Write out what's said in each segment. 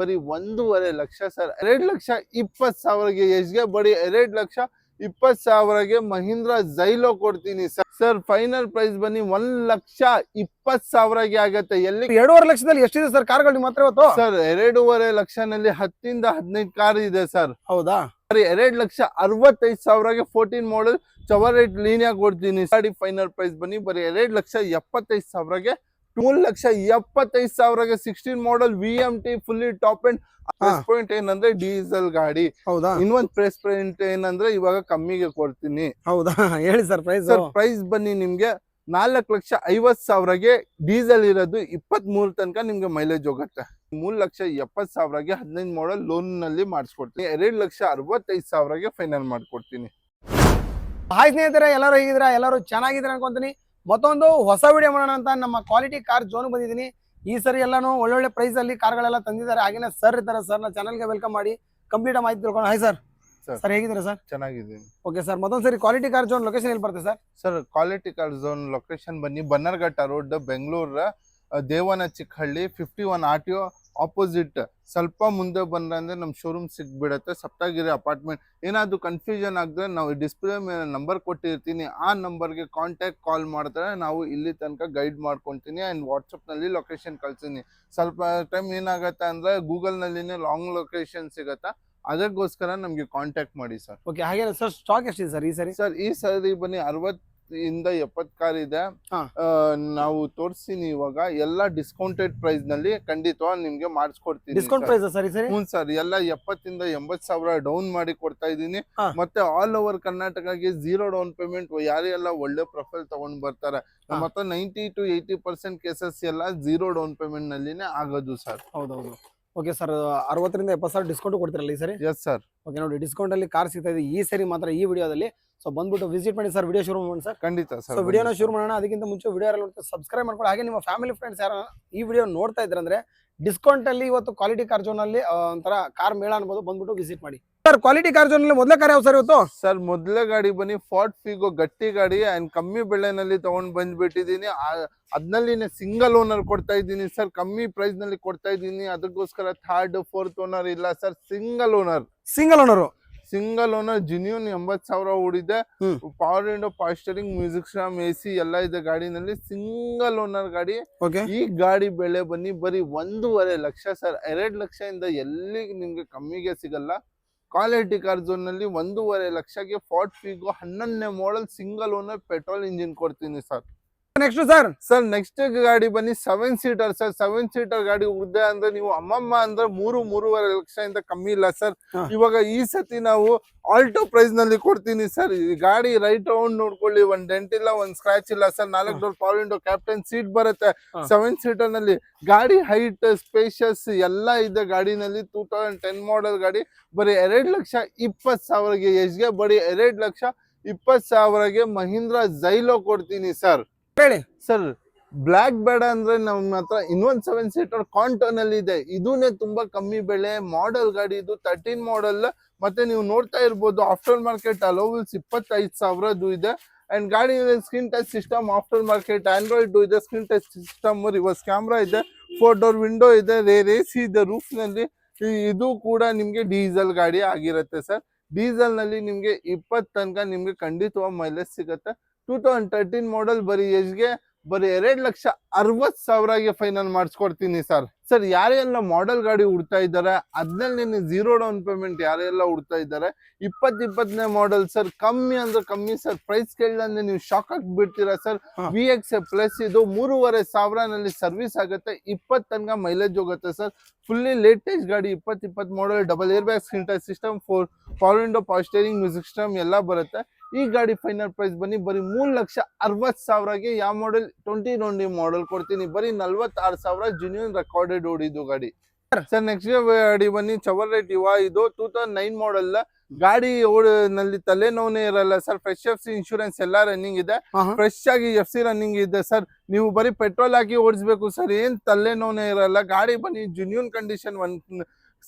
ಬರೀ 1.5 ಲಕ್ಷ ಸರ್. 2,20,000ಗೆ ಎಷ್ಗೆ ಬರೀ 2,20,000ಗೆ ಮಹೀಂದ್ರ ಜೈಲೋ ಕೊಡ್ತೀನಿ ಸರ್. ಸರ್ ಫೈನಲ್ ಪ್ರೈಸ್ ಬನ್ನಿ 1,20,000ಗೆ ಆಗತ್ತೆ. ಎಲ್ಲಿ 2.5 ಲಕ್ಷದಲ್ಲಿ ಎಷ್ಟಿದೆ ಸರ್ ಕಾರ್ಗಳು ನಿಮ್ಮ ಹತ್ರ ಇವತ್ತು? ಸರ್ 2.5 ಲಕ್ಷನಲ್ಲಿ 10 ರಿಂದ 15 ಕಾರ್ ಇದೆ ಸರ್. ಹೌದಾ? 2,65,000ಗೆ 14 ಮಾಡಲ್ ಚವರೇಟ್ ಲೀನಿಯಾ ಕೊಡ್ತೀನಿ. ಗಾಡಿ ಫೈನಲ್ ಪ್ರೈಸ್ ಬನ್ನಿ ಬರೀ 2,75,000ಗೆ 3,75,000ಗೆ 16 ಮಾಡಲ್ VMT fully top and press point ಏನಂದ್ರೆ ಡೀಸೆಲ್ ಗಾಡಿ. ಹೌದಾ? ಇನ್ನೊಂದು ಪ್ರೆಸ್ ಪಾಯಿಂಟ್ ಏನಂದ್ರೆ ಇವಾಗ ಕಮ್ಮಿಗೆ ಕೊಡ್ತೀನಿ. ಹೌದಾ? ಹೇಳಿ ಸರ್ ಪ್ರೈಸ್. ಸರ್ ಪ್ರೈಸ್ ಬನ್ನಿ ನಿಮ್ಗೆ 4,50,000ಗೆ ಡೀಸೆಲ್ ಇರೋದು 23 ತನಕ ನಿಮ್ಗೆ ಮೈಲೇಜ್ ಹೋಗುತ್ತೆ. 3,70,000ಗೆ 15 ಮಾಡಲ್ ಲೋನ್ ನಲ್ಲಿ ಮಾಡಿಸ್ಕೊಡ್ತೀನಿ. 2,65,000ಗೆ ಫೈನಲ್ ಮಾಡ್ಕೊಡ್ತೀನಿ. ಹಾಯ್ ಸ್ನೇಹಿತರೆ, ಎಲ್ಲರೂ ಹೇಗಿದ್ದೀರಾ? ಎಲ್ಲರೂ ಚೆನ್ನಾಗಿದ್ದೀರಾ ಅನ್ಕೊಂತೀನಿ. ಮತ್ತೊಂದು ಹೊಸ ವಿಡಿಯೋ ಮಾಡೋಣ ಅಂತ ನಮ್ಮ ಕ್ವಾಲಿಟಿ ಕಾರ್ ಝೋನ್ ಬಂದಿದ್ದೀನಿ. ಈ ಸರಿ ಎಲ್ಲಾನು ಒಳ್ಳೊಳ್ಳೆ ಪ್ರೈಸ್ ಅಲ್ಲಿ ಕಾರ್ಗಳೆಲ್ಲ ತಂದಿದ್ದಾರೆ. ಹಾಗೇನೆ ಸರ್ ಇದ್ದಾರೆ, ಸರ್ ನ ಚಾನಲ್ಗೆ ವೆಲ್ಕಮ್ ಮಾಡಿ ಕಂಪ್ಲೀಟ್ ಮಾಹಿತಿ ತಿಳ್ಕೊಂಡು. Hi sir. ಸರ್ ಹೇಗಿದ್ದೀರಾ ಸರ್? ಚೆನ್ನಾಗಿದ್ದೀನಿ. ಓಕೆ ಸರ್, ಮತ್ತೊಂದು ಸರಿ ಕ್ವಾಲಿಟಿ ಕಾರ್ ಝೋನ್ ಲೊಕೇಶನ್ ಎಲ್ಲಿ ಬರುತ್ತೆ sir? Sir quality car zone location ಬನ್ನಿ Bannerghatta road, Bengaluru Devanachikkahalli 51 RTO opposite. ಸ್ವಲ್ಪ ಮುಂದೆ ಬಂದ್ರೆ ನಮ್ ಶೋರೂಮ್ ಸಿಗ್ಬಿಡತ್ತೆ, ಸಪ್ತಗಿರಿ ಅಪಾರ್ಟ್ಮೆಂಟ್. ಏನಾದ್ರು ಕನ್ಫ್ಯೂಷನ್ ಆಗಿದ್ರೆ ನಾವು ಡಿಸ್ಪ್ಲೇ ಮೇಲೆ ನಂಬರ್ ಕೊಟ್ಟಿರ್ತೀನಿ, ಆ ನಂಬರ್ಗೆ ಕಾಂಟ್ಯಾಕ್ಟ್ ಕಾಲ್ ಮಾಡಿದ್ರೆ ನಾವು ಇಲ್ಲಿ ತನಕ ಗೈಡ್ ಮಾಡ್ಕೊತೀನಿ ಅಂಡ್ ವಾಟ್ಸಪ್ ನಲ್ಲಿ ಲೊಕೇಶನ್ ಕಳ್ಸಿನಿ. ಸ್ವಲ್ಪ ಟೈಮ್ ಏನಾಗತ್ತೆ ಅಂದ್ರೆ ಗೂಗಲ್ ನಲ್ಲಿನೇ ಲಾಂಗ್ ಲೊಕೇಶನ್ ಸಿಗತ್ತಾ, ಅದಕ್ಕೋಸ್ಕರ ನಮ್ಗೆ ಕಾಂಟ್ಯಾಕ್ಟ್ ಮಾಡಿ ಸರ್. ಓಕೆ, ಹಾಗೆ ಸರ್ ಸ್ಟಾಕ್ ಎಷ್ಟಿದೆ ಸರ್ ಈ ಸರಿ? ಸರ್ ಈ ಸರಿ ಬನ್ನಿ 60 ಇಂದ 70 ಕಾರ್ ಇದೆ. ನಾವು ತೋರಿಸ್ತೀನಿ ಇವಾಗ ಎಲ್ಲ ಡಿಸ್ಕೌಂಟೆಡ್ ಪ್ರೈಸ್ ನಲ್ಲಿ ಖಂಡಿತವಾಗಿ ನಿಮ್ಗೆ ಮಾಡಿಸ್ಕೊಡ್ತೀನಿ. ಡಿಸ್ಕೌಂಟ್ ಪ್ರೈಸ್ ಸರ್ ಈ ಸರಿ? ಹ್ಞೂ ಸರ್, ಎಲ್ಲ 70 ಇಂದ 80,000 ಡೌನ್ ಮಾಡಿ ಕೊಡ್ತಾ ಇದ್ದೀನಿ. ಮತ್ತೆ ಆಲ್ ಓವರ್ ಕರ್ನಾಟಕಗೆ 0 ಡೌನ್ ಪೇಮೆಂಟ್. ಯಾರೆಲ್ಲ ಒಳ್ಳೆ ಪ್ರೊಫೈಲ್ ತಗೊಂಡ್ ಬರ್ತಾರೆ ನಮ್ಮ ಹತ್ರ 90 to 80% ಕೇಸಸ್ ಎಲ್ಲ 0 ಡೌನ್ ಪೇಮೆಂಟ್ ನಲ್ಲಿನೇ ಆಗೋದು ಸರ್. ಹೌದೌದು. ಓಕೆ ಸರ್, 60 ರಿಂದ 70,000 ಡಿಸ್ಕೌಂಟ್ ಕೊಡ್ತಿರಲ್ಲ ಈ ಸರಿ? Yes sir. ಓಕೆ, ನೋಡಿ ಡಿಸ್ಕೌಂಟ್ ಅಲ್ಲಿ ಕಾರ್ ಸಿಗ್ತಾ ಇದೆ ಈ ಸರಿ ಮಾತ್ರ ಈ ವಿಡಿಯೋದಲ್ಲಿ. ಸೊ ಬಂದ್ಬಿಟ್ಟು ವಿಸಿಟ್ ಮಾಡಿ ಸರ್, ವಿಡಿಯೋ ಶುರು ಮಾಡೋಣ ಸರ್. ಖಂಡಿತ ಸರ್. ಸೊ ವಿಡಿಯೋನ ಶುರು ಮಾಡೋಣ. ಅದಕ್ಕಿಂತ ಮುಂಚೆ ವಿಡಿಯೋ ಸಬ್ಸ್ಕ್ರೈಬ್ ಮಾಡ್ಕೊಳ್ಳಿ. ಹಾಗೆ ನಿಮ್ಮ ಫ್ಯಾಮಿಲಿ ಫ್ರೆಂಡ್ಸ್ ಯಾರು ಈ ವಿಡಿಯೋ ನೋಡ್ತಾ ಇದ್ರಂದ್ರೆ ಡಿಸ್ಕೌಂಟ್ ಅಲ್ಲಿ ಇವತ್ತು ಕ್ವಾಲಿಟಿ ಕಾರ್ ಝೋನ್ ಅಲ್ಲಿ ಒಂಥರ ಕಾರ್ ಮೇಳ ಅನ್ಬೋದು, ಬಂದ್ಬಿಟ್ಟು ವಿಸಿಟ್ ಮಾಡಿ. ಸರ್ ಕ್ವಾಲಿಟಿ ಕಾರ್ ಝೋನ್ ಅಲ್ಲಿ ಮೊದಲ ಕಾರ್ ಯಾವ ಸರ್ ಇವತ್ತು? ಸರ್ ಮೊದಲೇ ಗಾಡಿ ಬನ್ನಿ ಫಾರ್ಡ್ ಫಿಗೋ, ಗಟ್ಟಿ ಗಾಡಿ ಅಂಡ್ ಕಮ್ಮಿ ಬೆಲೆನಲ್ಲಿ ತಗೊಂಡ್ ಬಂದ್ಬಿಟ್ಟಿದೀನಿ. ಅದ್ನಲ್ಲಿ ಸಿಂಗಲ್ ಓನರ್ ಕೊಡ್ತಾ ಇದ್ದೀನಿ ಸರ್, ಕಮ್ಮಿ ಪ್ರೈಸ್ ನಲ್ಲಿ ಕೊಡ್ತಾ ಇದ್ದೀನಿ. ಅದಕ್ಕೋಸ್ಕರ 3rd 4th ಓನರ್ ಇಲ್ಲ sir, single owner. Single owner genuine 80,000 ಓಡಿದೆ. Power window, power steering, music system, AC ಎಲ್ಲ ಇದೆ ಗಾಡಿನಲ್ಲಿ. ಸಿಂಗಲ್ ಓನರ್ ಗಾಡಿ. ಈ ಗಾಡಿ ಬೆಲೆ ಬನ್ನಿ ಬರೀ 1.5 ಲಕ್ಷ ಸರ್. 2 ಲಕ್ಷದಿಂದ ಎಲ್ಲಿ ನಿಮ್ಗೆ ಕಮ್ಮಿಗೆ ಸಿಗಲ್ಲ. ಕ್ವಾಲಿಟಿ ಕಾರ್ ಝೋನ್ ನಲ್ಲಿ 1.5 ಲಕ್ಷಕ್ಕೆ ಫಾರ್ಡ್ ಫಿಗೋ 11ನೇ model single owner petrol engine ಕೊಡ್ತೀನಿ ಸರ್. ನೆಕ್ಸ್ಟ್ ಸರ್ ನೆಕ್ಸ್ಟ್ ಗಾಡಿ ಬನ್ನಿ 7 ಸೀಟರ್ ಸರ್. 7 ಸೀಟರ್ ಗಾಡಿ ಉದ್ದೆ ಅಂದ್ರೆ ನೀವು ಅಮ್ಮಮ್ಮ ಅಂದ್ರೆ 3.5 ಲಕ್ಷದಿಂದ ಕಮ್ಮಿ ಇಲ್ಲ ಸರ್. ಇವಾಗ ಈ ಸತಿ ನಾವು ಆಲ್ಟೋ ಪ್ರೈಸ್ ನಲ್ಲಿ ಕೊಡ್ತೀನಿ ಸರ್. ಈ ಗಾಡಿ ರೈಟ್ ರೌಂಡ್ ನೋಡ್ಕೊಳ್ಳಿ, ಒಂದ್ ಡೆಂಟ್ ಇಲ್ಲ, ಒಂದ್ ಸ್ಕ್ರಾಚ್ ಇಲ್ಲ sir. 4 door power window, captain seat ಬರುತ್ತೆ 7 ಸೀಟರ್ ನಲ್ಲಿ. ಗಾಡಿ ಹೈಟ್, ಸ್ಪೇಷಿಯಸ್ ಎಲ್ಲ ಇದೆ ಗಾಡಿನಲ್ಲಿ. 2010 ಮಾಡಲ್ ಗಾಡಿ. ಬರೀ 2,20,000ಗೆ ಎಷ್ಗೆ ಬರೀ 2,20,000ಗೆ ಮಹೀಂದ್ರ ಜೈಲೋ ಕೊಡ್ತೀನಿ ಸರ್. ಹೇಳಿ ಸರ್, ಬ್ಲಾಕ್ ಬೇಡ ಅಂದ್ರೆ ನಮ್ಮ ಹತ್ರ ಇನ್ನೊಂದ್ 7 ಸೀಟರ್ ಕಾಂಟೋನ್ ಅಲ್ಲಿ ಇದೆ. ಇದೂನೇ ತುಂಬಾ ಕಮ್ಮಿ ಬೆಲೆ ಮಾಡೆಲ್ ಗಾಡಿ. ಇದು 13 ಮಾಡಲ್. ಮತ್ತೆ ನೀವು ನೋಡ್ತಾ ಇರ್ಬೋದು ಆಫ್ಟರ್ ಮಾರ್ಕೆಟ್ ಅಲೋವಲ್ಸ್ 25,000 ಇದೆ. ಅಂಡ್ ಗಾಡಿ screen touch system, after market Android ಇದೆ, screen touch system, reverse camera ಇದೆ, 4 ಡೋರ್ ವಿಂಡೋ ಇದೆ, ರೇರ್ AC ಇದೆ ರೂಫ್ ನಲ್ಲಿ. ಇದು ಕೂಡ ನಿಮ್ಗೆ ಡೀಸೆಲ್ ಗಾಡಿ ಆಗಿರುತ್ತೆ ಸರ್. ಡೀಸೆಲ್ ನಲ್ಲಿ ನಿಮ್ಗೆ 20 ತನಕ ನಿಮ್ಗೆ ಖಂಡಿತವಾಗಿ ಮೈಲೇಜ್ ಸಿಗುತ್ತೆ. 2013 ಮಾಡಲ್. ಬರೀ ಎಷ್ಗೆ ಬರೀ 2,60,000ಗೆ ಫೈನಲ್ ಮಾಡಿಸ್ಕೊಡ್ತೀನಿ ಸರ್. ಸರ್ ಯಾರೆಲ್ಲ ಮಾಡೆಲ್ ಗಾಡಿ ಹುಡ್ತಾ ಇದ್ದಾರೆ ಅದ್ರಲ್ಲಿ 0 ಡೌನ್ ಪೇಮೆಂಟ್ ಯಾರೆಲ್ಲ ಹುಡ್ತಾ ಇದ್ದಾರೆ 2020ನೇ ಮಾಡಲ್ ಸರ್. ಕಮ್ಮಿ ಅಂದ್ರೆ ಕಮ್ಮಿ ಸರ್. ಪ್ರೈಸ್ ಕೇಳಿದ್ರೆ ನೀವು ಶಾಕ್ ಆಗಿ ಬಿಡ್ತೀರಾ ಸರ್. VX ಪ್ಲಸ್ ಇದು 3,500 ನಲ್ಲಿ ಸರ್ವಿಸ್ ಆಗುತ್ತೆ. 20 ತನಕ ಮೈಲೇಜ್ ಹೋಗುತ್ತೆ ಸರ್. ಫುಲ್ಲಿ ಲೇಟೆಸ್ಟ್ ಗಾಡಿ. 2020 model. Double air bag, screen touch system, 4 power window, power steering, music system ಎಲ್ಲ ಬರುತ್ತೆ. ಈ ಗಾಡಿ ಫೈನಲ್ ಪ್ರೈಸ್ ಬನ್ನಿ ಬರೀ 3,60,000ಗೆ. ಯಾವ ಮಾಡಲ್? 2020 ಮಾಡಲ್ ಕೊಡ್ತೀನಿ. ಬರೀ 46,000 ಜೆನ್ಯೂನ್ ರೆಕಾರ್ಡೆಡ್ ಓಡಿದ್ದು ಗಾಡಿ ಸರ್. ನೆಕ್ಸ್ಟ್ ಗಾಡಿ ಬನ್ನಿ ಚವರ್ಲೆಟ್ ಯುವ. ಇದು 2009 ಮಾಡಲ್ ಗಾಡಿ. ನಲ್ಲಿ ತಲೆನೋವೇ ಇರಲ್ಲ ಸರ್. ಫ್ರೆಶ್ FC ಇನ್ಶೂರೆನ್ಸ್ ಎಲ್ಲ ರನ್ನಿಂಗ್ ಇದೆ. ಫ್ರೆಶ್ ಆಗಿ FC ರನ್ನಿಂಗ್ ಇದೆ ಸರ್. ನೀವು ಬರೀ ಪೆಟ್ರೋಲ್ ಹಾಕಿ ಓಡಿಸ್ಬೇಕು ಸರ್. ಏನ್ ತಲೆನೋವೇ ಇರಲ್ಲ. ಗಾಡಿ ಬನ್ನಿ ಜೆನ್ಯೂನ್ ಕಂಡೀಷನ್, ಒಂದ್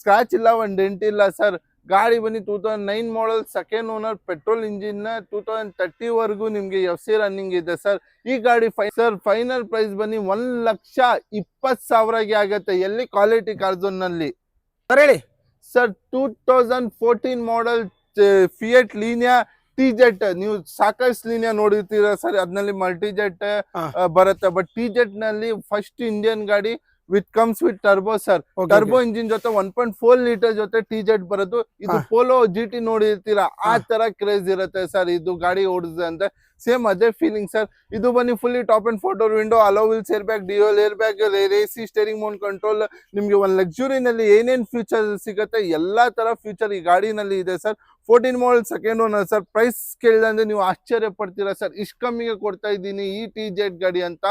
ಸ್ಕ್ರಾಚ್ ಇಲ್ಲ, ಒಂದ್ ಡೆಂಟ್ ಇಲ್ಲ ಸರ್. ಗಾಡಿ ಬನ್ನಿ 2009 ಮಾಡಲ್, ಸೆಕೆಂಡ್ ಓನರ್, ಪೆಟ್ರೋಲ್ ಇಂಜಿನ್. 2030 ವರೆಗೂ ನಿಮ್ಗೆ FC ರನ್ನಿಂಗ್ ಇದೆ ಸರ್. ಈ ಗಾಡಿ ಸರ್ ಫೈನಲ್ ಪ್ರೈಸ್ ಬನ್ನಿ 1,20,000ಗೆ ಆಗತ್ತೆ. ಎಲ್ಲಿ? ಕ್ವಾಲಿಟಿ ಕಾರ್ ಝೋನ್ ನಲ್ಲಿ. ಸರ್ ಹೇಳಿ. Sir 2014 model fiat Linea T jet, ನೀವು ಸಾಕಷ್ಟು ಲೀನಿಯಾ ನೋಡಿರ್ತೀರಾ ಸರ್, ಅದ್ರಲ್ಲಿ ಮಲ್ಟಿ ಜೆಟ್ ಹಾ. ಬರುತ್ತೆ. ಬಟ್ ಟಿ ಜೆಟ್ ನಲ್ಲಿ ಫಸ್ಟ್ ಇಂಡಿಯನ್ ಗಾಡಿ comes with turbo sir. Turbo engine ಜೊತೆ 1.4 ಲೀಟರ್ ಜೊತೆ ಟಿ ಜೆಟ್ ಬರೋದು. ಇದು ಪೋಲೋ ಜಿ ಟಿ ನೋಡಿರ್ತೀರಾ, ಆ ತರ ಕ್ರೇಜ್ ಇರುತ್ತೆ ಸರ್ ಇದು ಗಾಡಿ ಓಡಿಸಿದೆ ಅಂತ. ಸೇಮ್ ಅದೇ ಫೀಲಿಂಗ್ ಸರ್. ಇದು ಬನ್ನಿ fully top and four door window, hello wheels, air bag, Deol air bag, AC, steering mount control. ನಿಮ್ಗೆ ಒಂದು ಲಕ್ಸುರಿನಲ್ಲಿ ಏನೇನ್ ಫ್ಯೂಚರ್ ಸಿಗುತ್ತೆ ಎಲ್ಲಾ ತರ ಫ್ಯೂಚರ್ ಈ ಗಾಡಿನಲ್ಲಿ ಇದೆ sir. 14 model second owner sir. Price ಕೇಳಿದ್ರೆ ನೀವು ಆಶ್ಚರ್ಯ ಪಡ್ತೀರಾ ಸರ್, ಇಷ್ಟು ಕಮ್ಮಿಗೆ ಕೊಡ್ತಾ ಇದ್ದೀನಿ ಈ ಟಿ ಜೆಟ್ ಗಾಡಿ ಅಂತ.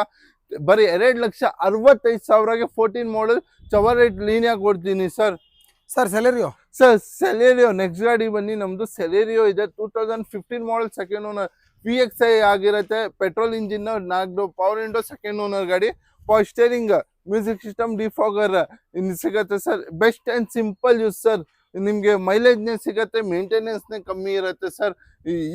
ಬರೀ 2,65,000ಗೆ 14 ಮಾಡೆಲ್ ಚವರೇಟ್ ಲೀನಿಯಾ ಕೊಡ್ತೀನಿ sir. Celerio sir Celerio next ಗಾಡಿ ಬನ್ನಿ, ನಮ್ದು ಸೆಲೆರಿಯೋ ಇದೆ. 2015 ಮಾಡೆಲ್ ಸೆಕೆಂಡ್ ಓನರ್, VXI ಆಗಿರುತ್ತೆ. Petrol engine, 4 power window, second owner ಗಾಡಿ. Power steering, music system, defogger ಇನ್ನು ಸಿಗತ್ತೆ sir. Best and simple use sir. ನಿಮ್ಗೆ ಮೈಲೇಜ್ನೇ ಸಿಗತ್ತೆ, ಮೇಂಟೆನೆನ್ಸ್ನೇ ಕಮ್ಮಿ ಇರುತ್ತೆ ಸರ್.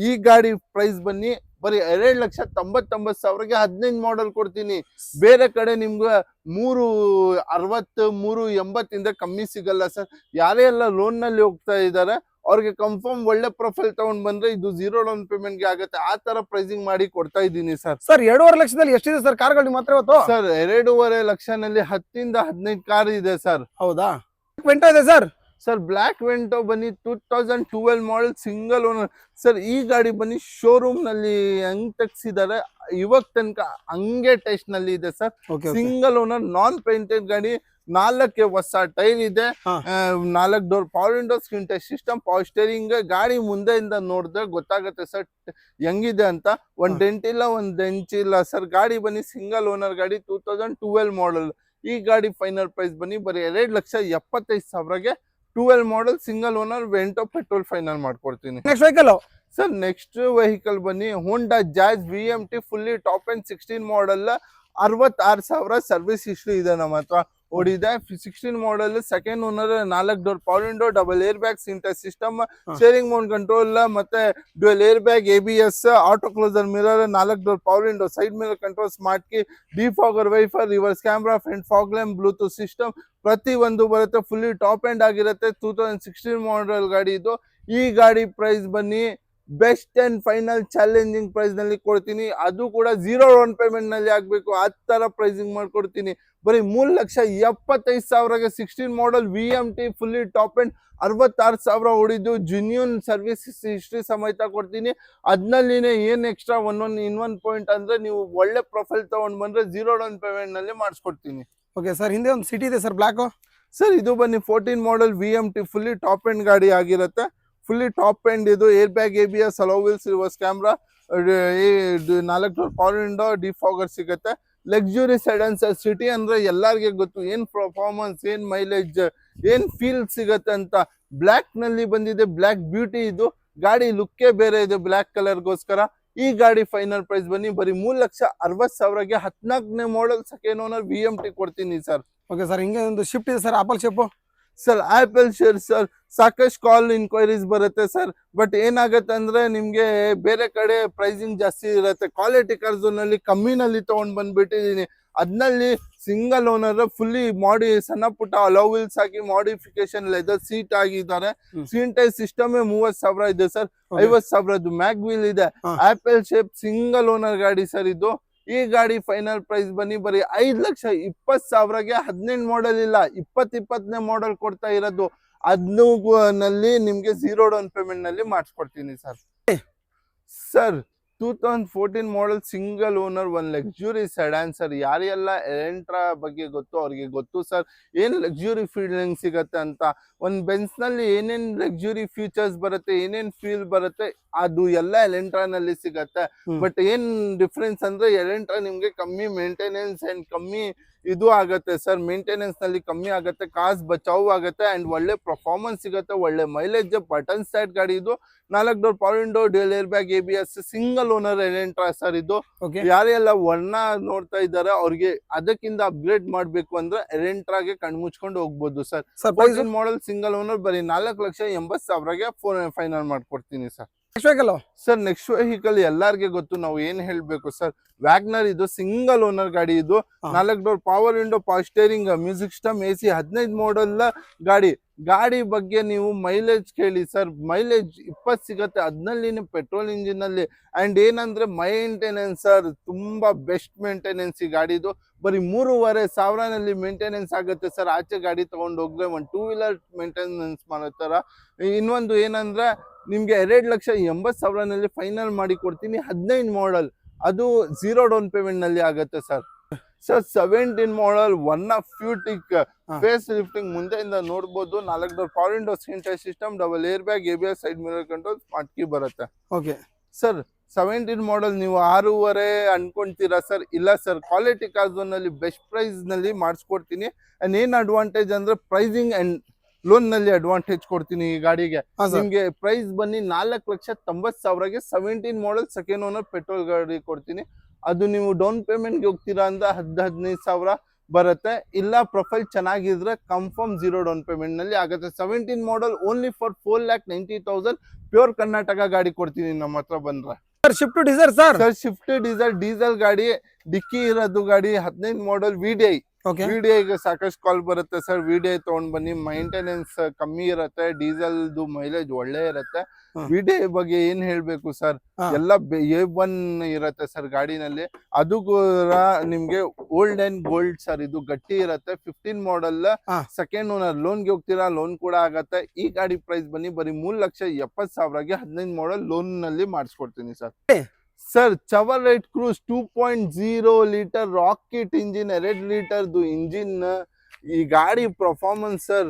ಈ ಗಾಡಿ ಪ್ರೈಸ್ ಬನ್ನಿ ಬರೀ 2,99,000ಗೆ 15 ಮಾಡೆಲ್ ಕೊಡ್ತೀನಿ. ಬೇರೆ ಕಡೆ ನಿಮ್ಗೆ 360, 380 ಕಮ್ಮಿ ಸಿಗಲ್ಲ ಸರ್. ಯಾರೇ ಎಲ್ಲ ಲೋನ್ ನಲ್ಲಿ ಹೋಗ್ತಾ ಇದ್ದಾರೆ ಅವ್ರಿಗೆ ಕನ್ಫರ್ಮ್ ಒಳ್ಳೆ ಪ್ರೊಫೈಲ್ ತಗೊಂಡ್ ಬಂದ್ರೆ ಇದು 0 ಡೌನ್ ಪೇಮೆಂಟ್ ಗೆ ಆಗುತ್ತೆ. ಆ ತರ ಪ್ರೈಸಿಂಗ್ ಮಾಡಿ ಕೊಡ್ತಾ ಇದ್ದೀನಿ ಸರ್. ಸರ್ 2.5 ಲಕ್ಷದಲ್ಲಿ ಎಷ್ಟಿದೆ ಸರ್ ಕಾರ್ಗಳು ಮಾತ್ರ ಇವತ್ತು? ಸರ್ 2.5 ಲಕ್ಷನಲ್ಲಿ 10 ಇಂದ 15 ಕಾರ್ ಇದೆ ಸರ್. ಹೌದಾ? ವೆಂಟೋ ಇದೆ ಸರ್. ಸರ್ ಬ್ಲ್ಯಾಕ್ ವೆಂಟೋ ಬನ್ನಿ 2012 ಮಾಡೆಲ್ ಸಿಂಗಲ್ ಓನರ್ ಸರ್. ಈ ಗಾಡಿ ಬನ್ನಿ ಶೋರೂಮ್ ನಲ್ಲಿ ಹೆಂಗ್ ತೆಗ್ಸಿದ್ದಾರೆ ಇವಾಗ ತನಕ ಹಂಗೆ ಟೆಸ್ಟ್ ನಲ್ಲಿ ಇದೆ ಸರ್. ಸಿಂಗಲ್ ಓನರ್, ನಾನ್ ಪೇಂಟೆಡ್ ಗಾಡಿ. 4 ಹೊಸ ಟೈರ್ ಇದೆ, 4 door power window, screen touch system, power steering. ಗಾಡಿ ಮುಂದೆಯಿಂದ ನೋಡಿದ್ರೆ ಗೊತ್ತಾಗುತ್ತೆ ಸರ್ ಹೆಂಗಿದೆ ಅಂತ. ಒಂದ್ ಡೆಂಟ್ ಇಲ್ಲ, ಒಂದ್ ಡೆಂಚ್ ಇಲ್ಲ ಸರ್. ಗಾಡಿ ಬನ್ನಿ ಸಿಂಗಲ್ ಓನರ್ ಗಾಡಿ, 2012 ಮಾಡೆಲ್. ಈ ಗಾಡಿ ಫೈನಲ್ ಪ್ರೈಸ್ ಬನ್ನಿ ಬರೀ 2,75,000ಗೆ 12 model single owner Vento petrol final ಮಾಡ್ಕೊಡ್ತೀನಿ. Next vehicle sir next vehicle ಬನ್ನಿ Honda Jazz VMT fully top and 16 model. 66,000 service history ಇದೆ ನಮ್ಮ ಹತ್ರ, ಓಡಿದೆ. 16 model second owner, 4 door power window, double air bag, ಸಿಂಟೆಕ್ಸ್ ಸಿಸ್ಟಮ್, ಸ್ಟೇರಿಂಗ್ ಮೌಂಟ್ ಕಂಟ್ರೋಲ್, ಮತ್ತೆ dual air bag, ABS, auto closer mirror, 4 door power window, side mirror control, smart key, defogger, wiper, reverse camera, front fog lamp, Bluetooth system ಪ್ರತಿ ಒಂದು ಬರುತ್ತೆ. Fully top end ಆಗಿರುತ್ತೆ. 2016 model ಗಾಡಿ ಇದು. ಈ ಗಾಡಿ price ಬನ್ನಿ best and final challenging price ನಲ್ಲಿ ಕೊಡ್ತೀನಿ. ಅದು ಕೂಡ 0 ಡೌನ್ ಪೇಮೆಂಟ್ ನಲ್ಲಿ ಆಗ್ಬೇಕು, ಆ ತರ ಪ್ರೈಸಿಂಗ್ ಮಾಡ್ಕೊಡ್ತೀನಿ. ಬರೀ 3,75,000ಗೆ 16 model VMT fully top end 66,000 ಹೊಡಿದ್ದು ಜೆನ್ಯೂನ್ ಸರ್ವಿಸ್ ಹಿಸ್ಟ್ರಿ ಸಮೇತ ಕೊಡ್ತೀನಿ. ಅದ್ನಲ್ಲಿನೇ ಏನ್ ಎಕ್ಸ್ಟ್ರಾ ಇನ್ನೊಂದು ಪಾಯಿಂಟ್ ಅಂದ್ರೆ ನೀವು ಒಳ್ಳೆ ಪ್ರೊಫೈಲ್ ತಗೊಂಡ್ ಬಂದ್ರೆ 0 ಡೌನ್ ಪೇಮೆಂಟ್ ನಲ್ಲಿ ಮಾಡಿಸ್ಕೊಡ್ತೀನಿ. ಓಕೆ ಸರ್, ಹಿಂದೆ ಒಂದು ಸಿಟಿ ಇದೆ ಸರ್ ಬ್ಲಾಕ್ ಸರ್. ಇದು ಬನ್ನಿ 14 model VMT fully top end ಗಾಡಿ ಆಗಿರುತ್ತೆ. ಫುಲ್ಲಿ ಟಾಪ್ ಎಂಡ್ ಇದು. Air bag, ABS, alloy wheels, reverse camera, 4 door power window, defogger ಸಿಗುತ್ತೆ. Luxury sedan sir. ಸಿಟಿ ಅಂದ್ರೆ ಎಲ್ಲಾರ್ಗೆ ಗೊತ್ತು ಏನ್ ಪರ್ಫಾರ್ಮೆನ್ಸ್, ಏನ್ ಮೈಲೇಜ್, ಏನ್ ಫೀಲ್ ಸಿಗತ್ತೆ ಅಂತ. ಬ್ಲ್ಯಾಕ್ ನಲ್ಲಿ ಬಂದಿದೆ, ಬ್ಲ್ಯಾಕ್ ಬ್ಯೂಟಿ ಇದು. ಗಾಡಿ ಲುಕ್ಕೇ ಬೇರೆ ಇದೆ ಬ್ಲ್ಯಾಕ್ ಕಲರ್ಗೋಸ್ಕರ. ಈ ಗಾಡಿ ಫೈನಲ್ ಪ್ರೈಸ್ ಬನ್ನಿ ಬರೀ 3,60,000ಗೆ 14ನೇ ಮಾಡೆಲ್ ಸೆಕೆಂಡ್ ಓನರ್ VMT ಕೊಡ್ತೀನಿ ಸರ್. ಓಕೆ ಸರ್, ಹಿಂಗೆ ಒಂದು ಶಿಫ್ಟ್ ಇದೆ sir, apple shape sir. Apple share sir, ಸಾಕಷ್ಟು ಕಾಲ್ ಇನ್ಕ್ವೈರೀಸ್ ಬರುತ್ತೆ ಸರ್. ಬಟ್ ಏನಾಗುತ್ತೆ ಅಂದ್ರೆ ನಿಮ್ಗೆ ಬೇರೆ ಕಡೆ ಪ್ರೈಸಿಂಗ್ ಜಾಸ್ತಿ ಇರುತ್ತೆ. ಕ್ವಾಲಿಟಿ ಕಾರ್ಸ್ ನಲ್ಲಿ ಕಮ್ಮಿನಲ್ಲಿ ತಗೊಂಡ್ ಬಂದ್ಬಿಟ್ಟಿದೀನಿ. ಅದ್ನಲ್ಲಿ ಸಿಂಗಲ್ ಓನರ್ ಫುಲ್ಲಿ ಮಾಡಿ ಸಣ್ಣ ಪುಟ್ಟ ಅಲೋ ವೀಲ್ಸ್ ಹಾಕಿ ಮಾಡಿಫಿಕೇಶನ್ ಲೆದರ್ ಸೀಟ್ ಆಗಿದ್ದಾರೆ. ಸೀಟ್ ಸಿಸ್ಟಮ್ 30,000 ಇದೆ ಸರ್. 50,000 ಮ್ಯಾಗ್ ವೀಲ್ ಇದೆ. ಆಪಲ್ ಶೇಪ್ ಸಿಂಗಲ್ ಓನರ್ ಗಾಡಿ ಸರ್ ಇದು. ಈ ಗಾಡಿ ಫೈನಲ್ ಪ್ರೈಸ್ ಬನ್ನಿ ಬರೀ 5,20,000ಗೆ 18 ಮಾಡೆಲ್ ಇಲ್ಲ, 2020ನೇ ಮಾಡೆಲ್ ಕೊಡ್ತಾ ಇರೋದು. ಅದ್ನೂ ನಲ್ಲಿ ನಿಮ್ಗೆ 0 ಡೌನ್ ಪೇಮೆಂಟ್ ನಲ್ಲಿ ಮಾಡಿಸ್ಕೊಡ್ತೀನಿ sir. Sir 2014 model single owner ಒಂದು ಲಕ್ಸುರಿ ಸೆಡಾನ್ ಸರ್. ಯಾರೆಲ್ಲ ಎಲೆಂಟ್ರಾ ಬಗ್ಗೆ ಗೊತ್ತು ಅವ್ರಿಗೆ ಗೊತ್ತು ಸರ್ ಏನ್ ಲಕ್ಸುರಿ ಫೀಲಿಂಗ್ ಸಿಗತ್ತೆ ಅಂತ. ಒಂದು ಬೆನ್ಸ್ ನಲ್ಲಿ ಏನೇನ್ ಲಕ್ಸುರಿ ಫೀಚರ್ಸ್ ಬರುತ್ತೆ, ಏನೇನ್ ಫೀಲ್ ಬರುತ್ತೆ ಅದು ಎಲ್ಲ ಎಲೆಂಟ್ರಾ ನಲ್ಲಿ ಸಿಗತ್ತೆ. ಬಟ್ ಏನ್ ಡಿಫ್ರೆನ್ಸ್ ಅಂದ್ರೆ ಎಲೆಂಟ್ರಾ ನಿಮ್ಗೆ ಕಮ್ಮಿ ಮೇಂಟೆನೆನ್ಸ್ ಅಂಡ್ ಕಮ್ಮಿ ಇದು ಆಗತ್ತೆ ಸರ್. ಮೇಂಟೆನೆನ್ಸ್ ನಲ್ಲಿ ಕಮ್ಮಿ ಆಗತ್ತೆ, ಕಾಸ್ ಬಚಾವ್ ಆಗತ್ತೆ ಅಂಡ್ ಒಳ್ಳೆ ಪರ್ಫಾರ್ಮೆನ್ಸ್ ಸಿಗತ್ತೆ, ಒಳ್ಳೆ ಮೈಲೇಜ್. ಬಟನ್ ಸ್ಟಾರ್ಟ್ ಗಾಡಿ ಇದು. 4 door power window, dual air bag, ABS, single owner Elantra sir ಇದು. ಯಾರೆಲ್ಲ ವರ್ಣ ನೋಡ್ತಾ ಇದ್ದಾರೆ ಅವ್ರಿಗೆ ಅದಕ್ಕಿಂತ ಅಪ್ಗ್ರೇಡ್ ಮಾಡ್ಬೇಕು ಅಂದ್ರೆ ಎಲೆಂಟ್ರಾಗೆ ಕಣ್ಮುಚ್ಕೊಂಡು ಹೋಗ್ಬೋದು ಸರ್. 14 ಮಾಡೆಲ್ ಸಿಂಗಲ್ ಓನರ್ ಬರೀ 4,80,000ಗೆ ಫೈನಲ್ ಮಾಡ್ಕೊಡ್ತೀನಿ ಸರ್. ಸರ್ ನೆಕ್ಸ್ಟ್ ವೆಹಿಕಲ್ ಎಲ್ಲಾರ್ಗೆ ಗೊತ್ತು, ನಾವು ಏನ್ ಹೇಳ್ಬೇಕು ಸರ್. ವ್ಯಾಗ್ನರ್ ಇದು ಸಿಂಗಲ್ ಓನರ್ ಗಾಡಿ ಇದು. 4 door power window, power steering, music system, AC, 15 model ಗಾಡಿ. ಗಾಡಿ ಬಗ್ಗೆ ನೀವು ಮೈಲೇಜ್ ಕೇಳಿ ಸರ್, ಮೈಲೇಜ್ 20 ಸಿಗತ್ತೆ ಅದ್ನಲ್ಲಿ ಪೆಟ್ರೋಲ್ ಇಂಜಿನ್ ಅಲ್ಲಿ. ಅಂಡ್ ಏನಂದ್ರೆ ಮೈಂಟೆನೆನ್ಸ್ ಸರ್, ತುಂಬಾ ಬೆಸ್ಟ್ ಮೇಂಟೆನೆನ್ಸ್ ಈ ಗಾಡಿದು. ಬರೀ 3,500 ಮೇಂಟೆನೆನ್ಸ್ ಆಗುತ್ತೆ ಸರ್. ಆಚೆ ಗಾಡಿ ತಗೊಂಡು ಹೋದ್ರೆ ಒಂದು 2 ವೀಲರ್ ಮೇಂಟೆನೆನ್ಸ್ ಮಾಡೋ ತರ. ಇನ್ನೊಂದು ಏನಂದ್ರೆ ನಿಮ್ಗೆ 2,80,000 ಫೈನಲ್ ಮಾಡಿ ಕೊಡ್ತೀನಿ. 15 ಮಾಡಲ್, ಅದು 0 ಡೌನ್ ಪೇಮೆಂಟ್ ನಲ್ಲಿ ಆಗುತ್ತೆ sir. Sir 17 model, one of ಫ್ಯೂಟಿಕ್ ಫೇಸ್ ಲಿಫ್ಟಿಂಗ್, ಮುಂದೆಯಿಂದ ನೋಡ್ಬೋದು. 4 door power window, screen touch system, double air bag, ABS, side mirror control, smart key ಬರುತ್ತೆ. ಓಕೆ ಸರ್ 17 ಮಾಡಲ್ ನೀವು 6.5 ಅನ್ಕೊಂತೀರಾ ಸರ್? ಇಲ್ಲ ಸರ್, ಕ್ವಾಲಿಟಿ ಕಾರ್ಸ್ ನಲ್ಲಿ ಬೆಸ್ಟ್ ಪ್ರೈಸ್ ನಲ್ಲಿ ಮಾಡಿಸ್ಕೊಡ್ತೀನಿ. ಅಂಡ್ ಏನ್ ಅಡ್ವಾಂಟೇಜ್ ಅಂದ್ರೆ ಪ್ರೈಸಿಂಗ್ ಅಂಡ್ ಲೋನ್ ನಲ್ಲಿ ಅಡ್ವಾಂಟೇಜ್ ಕೊಡ್ತೀನಿ ಈ ಗಾಡಿಗೆ. ನಿಮ್ಗೆ ಪ್ರೈಸ್ ಬನ್ನಿ 4,90,000ಗೆ 17 ಮಾಡಲ್ ಸೆಕೆಂಡ್ ಓನರ್ ಪೆಟ್ರೋಲ್ ಗಾಡಿ ಕೊಡ್ತೀನಿ. ಅದು ನೀವು ಡೌನ್ ಪೇಮೆಂಟ್ ಗೆ ಹೋಗ್ತೀರಾ ಅಂತ 10-15,000 ಬರುತ್ತೆ. ಇಲ್ಲ ಪ್ರೊಫೈಲ್ ಚೆನ್ನಾಗಿದ್ರೆ ಕನ್ಫರ್ಮ್ 0 ಡೌನ್ ಪೇಮೆಂಟ್ ನಲ್ಲಿ ಆಗುತ್ತೆ. 17 ಮಾಡಲ್ ಓನ್ಲಿ ಫಾರ್ 4,90,000 ಪ್ಯೂರ್ ಕರ್ನಾಟಕ ಗಾಡಿ ಕೊಡ್ತೀನಿ ನಮ್ಮ ಹತ್ರ ಬಂದ್ರೆ. Shift diesel sir? Sir shift diesel ಗಾಡಿ, ಡಿಕ್ಕಿ ಇರೋದು ಗಾಡಿ, 15 ಮಾಡಲ್ VDI. VDIಗೆ ಸಾಕಷ್ಟು ಕಾಲ್ ಬರುತ್ತೆ ಸರ್. VDI ತಗೊಂಡ್ ಬನ್ನಿ, ಮೈಂಟೆನೆನ್ಸ್ ಕಮ್ಮಿ ಇರುತ್ತೆ, ಡೀಸೆಲ್ದು ಮೈಲೇಜ್ ಒಳ್ಳೆ ಇರುತ್ತೆ. VDI ಬಗ್ಗೆ ಏನ್ ಹೇಳ್ಬೇಕು ಸರ್, ಎಲ್ಲ A1 ಇರುತ್ತೆ ಸರ್ ಗಾಡಿನಲ್ಲಿ. ಅದು ಕೂಡ ನಿಮ್ಗೆ ಓಲ್ಡ್ ಅಂಡ್ ಗೋಲ್ಡ್ ಸರ್, ಇದು ಗಟ್ಟಿ ಇರುತ್ತೆ. 15 ಮಾಡಲ್ ಸೆಕೆಂಡ್ ಓನರ್, ಲೋನ್ಗೆ ಹೋಗ್ತೀರಾ ಲೋನ್ ಕೂಡ ಆಗತ್ತೆ. ಈ ಗಾಡಿ ಪ್ರೈಸ್ ಬನ್ನಿ ಬರೀ 3,70,000ಗೆ 15 ಮಾಡಲ್ ಲೋನ್ ನಲ್ಲಿ ಮಾಡಿಸ್ಕೊಡ್ತೀನಿ sir. Sir Chevrolet Cruze 2.0 litre rocket engine, 2 ಲೀಟರ್ದು ಇಂಜಿನ್. ಈ ಗಾಡಿ ಪರ್ಫಾರ್ಮೆನ್ಸ್ ಸರ್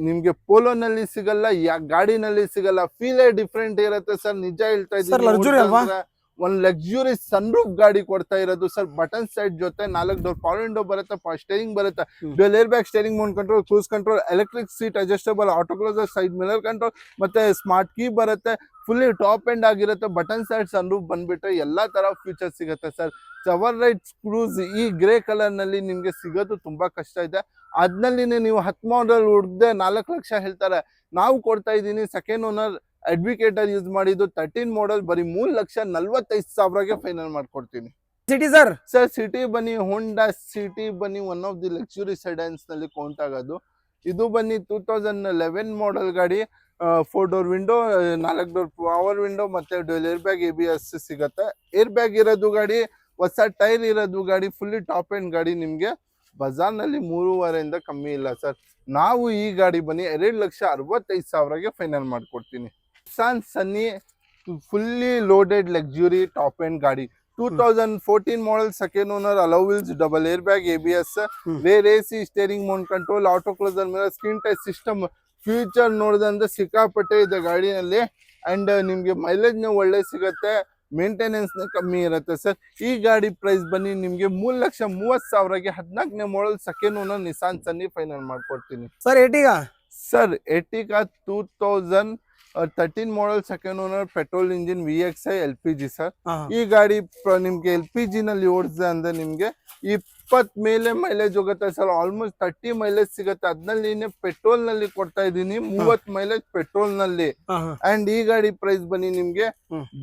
ನಿಮ್ಗೆ ಪೋಲೋನಲ್ಲಿ ಸಿಗಲ್ಲ, ಗಾಡಿನಲ್ಲಿ ಸಿಗಲ್ಲ. ಫೀಲೇ ಡಿಫ್ರೆಂಟ್ ಇರುತ್ತೆ ಸರ್, ನಿಜ ಹೇಳ್ತಾ ಇದ್ದೀನಿ. ಒಂದ್ ಲಕ್ಸುರಿ ಸನ್ರೂಫ್ ಗಾಡಿ ಕೊಡ್ತಾ ಇರೋದು ಸರ್. ಬಟನ್ ಸೈಡ್ ಜೊತೆ 4 ಡೋರ್ ಪವರ್ ವಿಂಡೋ ಬರುತ್ತೆ, ಸ್ಟೇರಿಂಗ್ ಬರುತ್ತೆ, dual air bag, steering mount control, cruise control, electric seat adjustable, auto closer, side mirror control, ಮತ್ತೆ ಸ್ಮಾರ್ಟ್ ಕೀ ಬರುತ್ತೆ. ಫುಲ್ಲಿ ಟಾಪ್ ಎಂಡ್ ಆಗಿರುತ್ತೆ. ಬಟನ್ ಸೈಡ್ ಸನ್ರೂಫ್ ಬಂದ್ಬಿಟ್ರೆ ಎಲ್ಲಾ ತರ features ಸಿಗುತ್ತೆ ಸರ್. ಚವರ್ಲೈಟ್ ಕ್ರೂಸ್ ಈ ಗ್ರೇ ಕಲರ್ ನಲ್ಲಿ ನಿಮ್ಗೆ ಸಿಗೋದು ತುಂಬಾ ಕಷ್ಟ ಇದೆ. ಅದ್ನಲ್ಲಿನೇ ನೀವು 10 ಮಾಡಲ್ ಹುಡ್ದೆ 4 ಲಕ್ಷ ಹೇಳ್ತಾರೆ. ನಾವು ಕೊಡ್ತಾ ಇದ್ದೀನಿ ಸೆಕೆಂಡ್ ಓನರ್ ಅಡ್ವಿಕೇಟರ್ ಯೂಸ್ ಮಾಡಿದ್ದು 13 ಮಾಡಲ್ ಬರೀ 3,45,000ಗೆ ಫೈನಲ್ ಮಾಡ್ಕೊಡ್ತೀನಿ. City sir? ಸರ್ ಸಿಟಿ ಬನ್ನಿ, ಹೋಂಡಾ ಸಿಟಿ ಬನ್ನಿ, ಒನ್ ಆಫ್ ದಿ ಲಕ್ಸುರಿ ಸೆಡನ್ಸ್ ನಲ್ಲಿ ಕೌಂಟ್ ಆಗೋದು. ಇದು ಬನ್ನಿ 2011 ಮಾಡಲ್ ಗಾಡಿ. 4 door window, 4 door power window, ಮತ್ತೆ ಡ್ಯುಯಲ್ ಏರ್ ಬ್ಯಾಗ್, ABS ಸಿಗತ್ತೆ. ಏರ್ ಬ್ಯಾಗ್ ಇರೋದು ಗಾಡಿ, ಹೊಸ ಟೈರ್ ಇರೋದು ಗಾಡಿ, ಫುಲ್ಲಿ ಟಾಪ್ ಎಂಡ್ ಗಾಡಿ. ನಿಮ್ಗೆ ಬಜಾರ್ ನಲ್ಲಿ 3,500 ಕಮ್ಮಿ ಇಲ್ಲ ಸರ್. ನಾವು ಈ ಗಾಡಿ ಬನ್ನಿ 2,65,000ಗೆ ಫೈನಲ್ ಮಾಡ್ಕೊಡ್ತೀನಿ. Nissan Sunny fully loaded luxury top end ಗಾಡಿ, 2014 model second owner, alloy wheels, double air bag, ABS, rear AC, steering mount control, auto closer mirror, screen touch system. Future ನೋಡಿದಂದ್ರೆ ಸಿಕ್ಕಾಪಟ್ಟೆ ಇದೆ ಗಾಡಿನಲ್ಲಿ. ಅಂಡ್ ನಿಮ್ಗೆ ಮೈಲೇಜ್ ಒಳ್ಳೆ ಸಿಗತ್ತೆ, maintenance ಕಮ್ಮಿ ಇರುತ್ತೆ sir. ಈ ಗಾಡಿ ಪ್ರೈಸ್ ಬನ್ನಿ ನಿಮ್ಗೆ 3,30,000ಗೆ 14ನೇ model second owner Nissan Sunny final ಮಾಡ್ಕೊಡ್ತೀನಿ sir. Ertiga sir, Ertiga 2013 model second owner, petrol engine, VXI, LPG sir. ಈ ಗಾಡಿ ನಿಮ್ಗೆ LPG ನಲ್ಲಿ ಓಡಿಸಿದೆ ಅಂದ್ರೆ ನಿಮ್ಗೆ 20 ಮೇಲೆ ಮೈಲೇಜ್ ಹೋಗುತ್ತೆ ಸರ್. ಆಲ್ಮೋಸ್ಟ್ 30 ಮೈಲೇಜ್ ಸಿಗುತ್ತೆ. ಅದ್ನಲ್ಲಿ ಪೆಟ್ರೋಲ್ ನಲ್ಲಿ ಕೊಡ್ತಾ ಇದ್ದೀನಿ 30 ಮೈಲೇಜ್ ಪೆಟ್ರೋಲ್ ನಲ್ಲಿ. ಅಂಡ್ ಈ ಗಾಡಿ ಪ್ರೈಸ್ ಬನ್ನಿ ನಿಮ್ಗೆ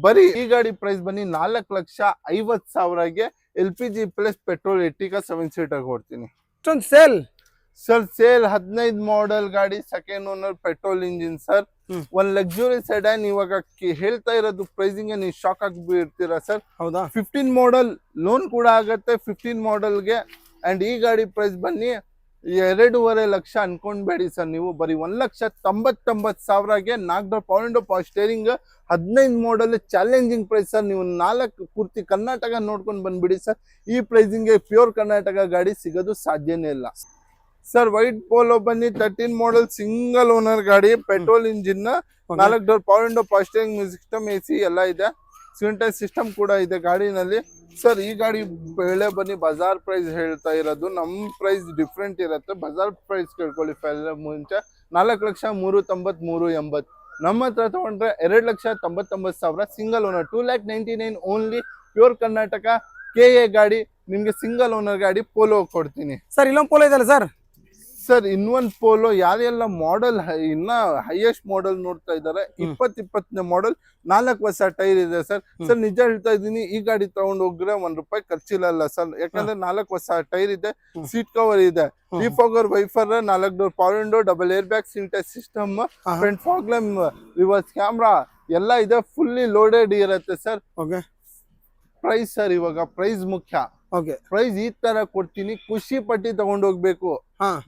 ಬರೀ 4,50,000ಗೆ LPG ಪ್ಲಸ್ ಪೆಟ್ರೋಲ್ ಎಟಿಗಾ 7 ಸೀಟರ್ ಕೊಡ್ತೀನಿ. ಸೇಲ್ ಸರ್ ಸೇಲ್ 15 ಮಾಡಲ್ ಗಾಡಿ, second owner, petrol engine sir. ಒಂದ್ ಲಕ್ಸುರಿ ಸೆಡಾನ್. ಇವಾಗ ಹೇಳ್ತಾ ಇರೋದು ಪ್ರೈಸಿಂಗ್ ನೀವು ಶಾಕ್ ಆಗಿರ್ತೀರಾ ಸರ್. ಹೌದಾ? 15 ಮಾಡಲ್ ಲೋನ್ ಕೂಡ ಆಗತ್ತೆ 15 ಮಾಡಲ್ಗೆ. ಅಂಡ್ ಈ ಗಾಡಿ ಪ್ರೈಸ್ ಬನ್ನಿ 2.5 ಲಕ್ಷ ಅನ್ಕೊಂಡ್ಬೇಡಿ ಸರ್. ನೀವು ಬರೀ 1,99,000ಗೆ 4 door power window, power steering, 15 ಮಾಡಲ್ ಚಾಲೆಂಜಿಂಗ್ ಪ್ರೈಸ್ ಸರ್. ನೀವು 4 ಪೂರ್ತಿ ಕರ್ನಾಟಕ ನೋಡ್ಕೊಂಡು ಬಂದ್ಬಿಡಿ ಸರ್. ಈ ಪ್ರೈಸಿಂಗ್ಗೆ ಪ್ಯೂರ್ ಕರ್ನಾಟಕ ಗಾಡಿ ಸಿಗೋದು ಸಾಧ್ಯನೇ ಇಲ್ಲ ಸರ್. ವೈಟ್ ಪೋಲೋ ಬನ್ನಿ 13 ಮಾಡಲ್ ಸಿಂಗಲ್ ಓನರ್ ಗಾಡಿ, petrol engine, 4 door power window, power steering, music system, AC ಎಲ್ಲ ಇದೆ, ಸ್ಕ್ರೀನ್ ಟಚ್ ಸಿಸ್ಟಮ್ ಕೂಡ ಇದೆ ಗಾಡಿನಲ್ಲಿ ಸರ್. ಈ ಗಾಡಿ ಬೆಳೆ ಬನ್ನಿ ಬಜಾರ್ ಪ್ರೈಸ್ ಹೇಳ್ತಾ ಇರೋದು, ನಮ್ ಪ್ರೈಸ್ ಡಿಫ್ರೆಂಟ್ ಇರುತ್ತೆ. ಬಜಾರ್ ಪ್ರೈಸ್ ಕೇಳ್ಕೊಳ್ಳಿ ಮುಂಚೆ. 4,03,93,80. ನಮ್ಮ ಹತ್ರ ತಗೊಂಡ್ರೆ 2,99,000 single owner, 2,99,000 only, pure Karnataka KA ಗಾಡಿ. ನಿಮ್ಗೆ ಸಿಂಗಲ್ ಓನರ್ ಗಾಡಿ ಪೋಲೋ ಕೊಡ್ತೀನಿ ಸರ್. ಇಲ್ಲೊಂದು ಪೋಲೋ ಇದೆಯಲ್ಲ ಸರ್? ಸರ್ ಇನ್ನೊಂದ್ ಪೋಲೋ ಯಾರೆಲ್ಲ ಮಾಡೆಲ್ ಇನ್ನ ಹೈಯೆಸ್ಟ್ ಮಾಡೆಲ್ ನೋಡ್ತಾ ಇದ್ದಾರೆ, 2020ನೇ ಮಾಡೆಲ್, 4 ಹೊಸ ಟೈರ್ ಇದೆ ಸರ್. ಸರ್ ನಿಜ ಹೇಳ್ತಾ ಇದ್ದೀನಿ, ಈ ಗಾಡಿ ತಗೊಂಡ್ ಹೋಗ್ರೆ ₹1 ಖರ್ಚಿಲ್ಲ ಸರ್. ಯಾಕಂದ್ರೆ 4 ಹೊಸ ಟೈರ್ ಇದೆ, ಸೀಟ್ ಕವರ್ ಇದೆ, defogger wiper, 4 door power window, double air bag, ಸಿಂಟೆಕ್ಸ್ system, front fog lamp, reverse camera ಎಲ್ಲ ಇದೆ, ಫುಲ್ಲಿ ಲೋಡೆಡ್ ಇರುತ್ತೆ ಸರ್. ಓಕೆ ಪ್ರೈಸ್ ಸರ್, ಇವಾಗ ಪ್ರೈಸ್ ಮುಖ್ಯ. ಓಕೆ ಪ್ರೈಸ್ ಈ ತರ ಕೊಡ್ತೀನಿ, ಖುಷಿ ಪಟ್ಟಿ ತಗೊಂಡ್ ಹೋಗ್ಬೇಕು.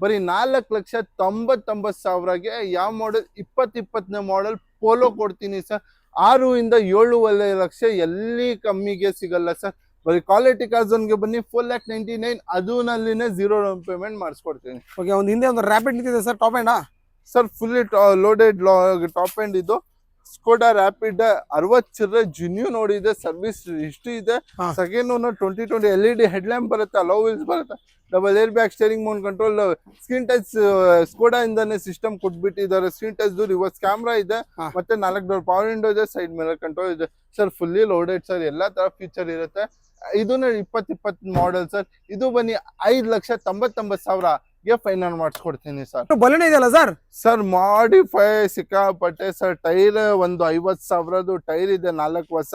ಬರೀ 4,99,000ಗೆ ಯಾವ ಮಾಡೆಲ್ 2020ನೇ ಮಾಡೆಲ್ ಪೋಲೋ ಕೊಡ್ತೀನಿ ಸರ್. 6 ಇಂದ 7.5 ಲಕ್ಷ ಎಲ್ಲಿ ಕಮ್ಮಿಗೆ ಸಿಗಲ್ಲ ಸರ್. ಬರೀ ಕ್ವಾಲಿಟಿ ಕಾರ್ಸನ್ಗೆ ಬನ್ನಿ, 4,99,000 ಅದೂನಲ್ಲಿನೇ 0 ಡೌನ್ ಪೇಮೆಂಟ್ ಮಾಡಿಸ್ಕೊಡ್ತೀನಿ. ಓಕೆ, ಒಂದು ಹಿಂದೆ ಒಂದು ರ್ಯಾಪಿಡ್ ನಿಂತಿದೆ ಸರ್, ಟಾಪ್ ಎಂಡಾ sir? Fully loaded top end ಇದು. ಸ್ಕೋಡಾ ರ್ಯಾಪಿಡ್ 60 ಚಿಲ್ಲರೆ ಜಿನ್ಯೂ ನೋಡಿದೆ, ಸರ್ವಿಸ್ ಹಿಸ್ಟ್ರಿ ಇದೆ. Second owner 2020 LED head lamp ಬರುತ್ತೆ, ಅಲೋ ವೀಲ್ಸ್ ಬರುತ್ತೆ, double air bag, steering mount control, screen touch Skoda ಇಂದಾನೆ ಸಿಸ್ಟಮ್ ಕೊಟ್ಬಿಟ್ಟಿದ್ದಾರೆ. ಸ್ಕ್ರೀನ್ ಟಚ್ ರಿವರ್ಸ್ ಕ್ಯಾಮ್ರಾ ಇದೆ, ಮತ್ತೆ 4 ಡೋರ್ ಪವರ್ ವಿಂಡೋ ಇದೆ, ಸೈಡ್ ಮಿರರ್ ಕಂಟ್ರೋಲ್ ಇದೆ ಸರ್. ಫುಲ್ಲಿ ಲೋಡೆಡ್ ಸರ್, ಎಲ್ಲಾ ತರ ಫೀಚರ್ ಇರುತ್ತೆ. ಇದನ್ನ 2020 ಮಾಡೆಲ್ ಸರ್. ಇದು ಬನ್ನಿ 5,99,000ಗೆ ಫೈನಲ್ ಮಾಡಿಸ್ಕೊಡ್ತೀನಿ ಸರ್. ಬಲೂನ್ ಇದೆಯಲ್ಲ ಸರ್? ಸರ್ ಮಾಡಿಫೈ ಸಿಕ್ಕಾಪಟ್ಟೆ ಸರ್. ಟೈರ್ ಒಂದು 50,000ದು ಟೈರ್ ಇದೆ, 4 ಹೊಸ.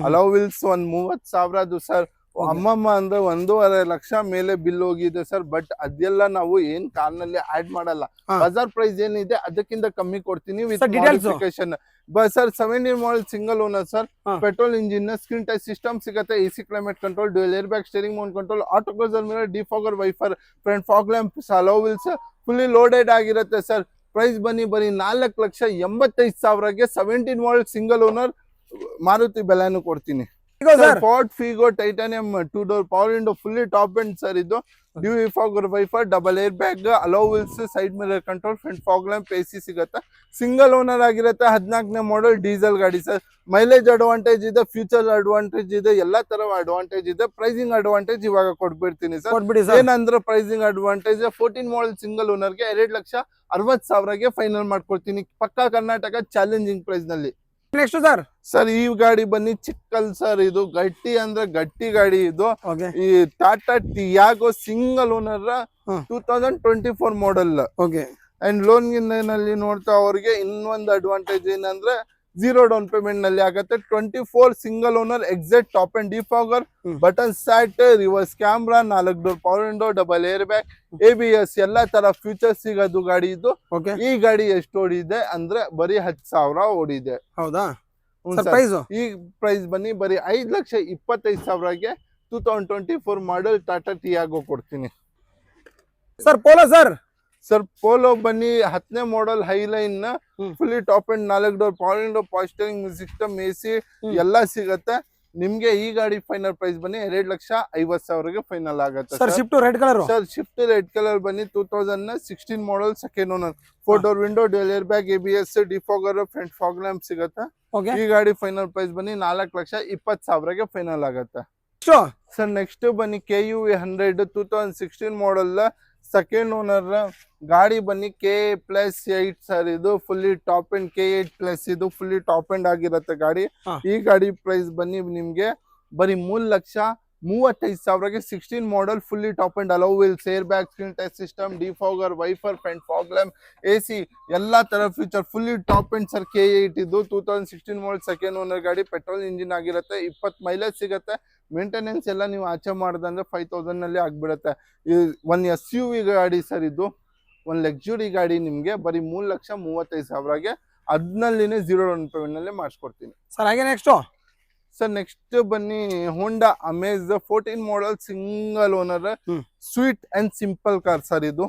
ಅಲೋ ವೀಲ್ಸ್ ಒಂದು 30,000ದು ಸರ್. ಅಮ್ಮಮ್ಮ ಅಂದ್ರೆ 1.5 ಲಕ್ಷ ಮೇಲೆ ಬಿಲ್ ಹೋಗಿದೆ ಸರ್. ಬಟ್ ಅದೆಲ್ಲ ನಾವು ಏನ್ ಕಾರ್ನಲ್ಲಿ ಆಡ್ ಮಾಡಲ್ಲ. ಬಜಾರ್ ಪ್ರೈಸ್ ಏನಿದೆ ಅದಕ್ಕಿಂತ ಕಮ್ಮಿ ಕೊಡ್ತೀನಿ with modification. Sir 17 model single owner sir. Petrol engine, screen touch system ಸಿಗುತ್ತೆ, AC climate control, dual air bag, steering mount control, auto closer mirror, defogger wiper, front fog lamp, alloy wheels, fully loaded ಆಗಿರುತ್ತೆ sir. Price ಬನ್ನಿ ಬರೀ 4,85,000ಗೆ 17 model single owner Maruti Baleno ಕೊಡ್ತೀನಿ. Ford Figo Titanium 2 door power window, fully top end sir. ಇದು defogger wiper, double air bag, hello wheels, side mirror control, front fog lamp, AC ಸಿಗುತ್ತೆ. Single owner ಆಗಿರುತ್ತೆ, 14ನೇ model diesel ಗಾಡಿ sir. Mileage advantage ಇದೆ, future advantage ಇದೆ, ಎಲ್ಲಾ ತರ advantage ಇದೆ. Pricing advantage ಇವಾಗ ಕೊಟ್ಬಿಡ್ತೀನಿ ಸರ್. ಏನಂದ್ರೆ ಪ್ರೈಸಿಂಗ್ ಅಡ್ವಾಂಟೇಜ್ 14 ಮಾಡೆಲ್ ಸಿಂಗಲ್ ಓನರ್ಗೆ 2,60,000ಗೆ ಫೈನಲ್ ಮಾಡ್ಕೊಡ್ತೀನಿ, ಪಕ್ಕಾ ಕರ್ನಾಟಕ ಚಾಲೆಂಜಿಂಗ್ ಪ್ರೈಸ್ ನಲ್ಲಿ. Next sir? ಸರ್ ಈ ಗಾಡಿ ಬನ್ನಿ ಚಿಕ್ಕಲ್ ಸರ್. ಇದು ಗಟ್ಟಿ ಅಂದ್ರೆ ಗಟ್ಟಿ ಗಾಡಿ ಇದು. ಈ Tata Tiago single owner 2024 model. Okay, and loan ನಲ್ಲಿ ನೋಡ್ತಾ ಅವ್ರಿಗೆ ಇನ್ನೊಂದು ಅಡ್ವಾಂಟೇಜ್ ಏನಂದ್ರೆ 0 ಡೌನ್ ಪೇಮೆಂಟ್ ನಲ್ಲಿ ಆಗುತ್ತೆ. 24 single owner, exact top and defogger, button start, reverse camera, 4 door power window, double air bag, ABS ಎಲ್ಲಾ ತರ ಫ್ಯೂಚರ್ಸ್ ಸಿಗೋದು ಗಾಡಿ ಇದು. ಈ ಗಾಡಿ ಎಷ್ಟು ಓಡಿದೆ ಅಂದ್ರೆ ಬರೀ 10,000 ಓಡಿದೆ. ಹೌದಾ? ಈ ಪ್ರೈಸ್ ಬನ್ನಿ ಬರೀ 5,25,000ಗೆ 2024 ಮಾಡೆಲ್ ಟಾಟಾ ಟಿಯಾಗೋ ಕೊಡ್ತೀನಿ sir. Polo sir? Sir Polo ಬನ್ನಿ 10ನೇ model Highline, fully top and 4 door power window, power steering system, AC ಎಲ್ಲಾ ಸಿಗತ್ತೆ ನಿಮ್ಗೆ. ಈ ಗಾಡಿ ಫೈನಲ್ ಪ್ರೈಸ್ ಬನ್ನಿ 2,50,000ಗೆ ಫೈನಲ್ ಆಗುತ್ತೆ sir. Swift red colour sir. Swift red colour ಬನ್ನಿ 2016 model, second owner, 4 door window, dual air bag, ABS, defogger, front fog lamp ಸಿಗತ್ತೆ. ಈ ಗಾಡಿ ಫೈನಲ್ ಪ್ರೈಸ್ ಬನ್ನಿ 4,20,000ಗೆ ಫೈನಲ್ ಆಗುತ್ತೆ ಸರ್. ನೆಕ್ಸ್ಟ್ ಬನ್ನಿ KUV 100 2016 ಮಾಡೆಲ್, ಸೆಕೆಂಡ್ ಓನರ್ ಗಾಡಿ ಬನ್ನಿ KA+8 ಸರ್. ಇದು ಫುಲ್ಲಿ ಟಾಪ್ ಅಂಡ್ K8+, ಇದು ಫುಲ್ಲಿ ಟಾಪ್ ಅಂಡ್ ಆಗಿರುತ್ತೆ ಗಾಡಿ. ಈ ಗಾಡಿ ಪ್ರೈಸ್ ಬನ್ನಿ ನಿಮ್ಗೆ ಬರೀ 3,35,000ಗೆ 16 model, fully top and, hello wheels, air bag, screen touch system, defogger wiper, front fog lamp, AC ಎಲ್ಲಾ ತರ feature, fully top and sir. K8 ಇದು 2016 ಮಾಡೆಲ್, ಸೆಕೆಂಡ್ ಓನರ್ ಗಾಡಿ, ಪೆಟ್ರೋಲ್ ಇಂಜಿನ್ ಆಗಿರುತ್ತೆ, 20 ಮೈಲೇಜ್ ಸಿಗುತ್ತೆ. ಮೇಂಟೆನೆನ್ಸ್ ಎಲ್ಲ ನೀವು ಆಚೆ ಮಾಡಿದಂದ್ರೆ 5,000 ನಲ್ಲಿ ಆಗ್ಬಿಡುತ್ತೆ. ಒಂದು SUV ಗಾಡಿ ಸರ್. ಇದು ಒಂದು ಲಕ್ಸುರಿ ಗಾಡಿ. ನಿಮ್ಗೆ ಬರೀ 3,35,000ಗೆ ಅದ್ನಲ್ಲಿನೇ 0 ಡೌನ್ ಪೇಮೆಂಟ್ ನಲ್ಲಿ ಮಾಡಿಸ್ಕೊಡ್ತೀನಿ ಸರ್. ಹಾಗೆ ನೆಕ್ಸ್ಟ್ ಸರ್. ನೆಕ್ಸ್ಟ್ ಬನ್ನಿ ಹೋಂಡಾ Amaze 14 model single owner, sweet and simple car sir. ಇದು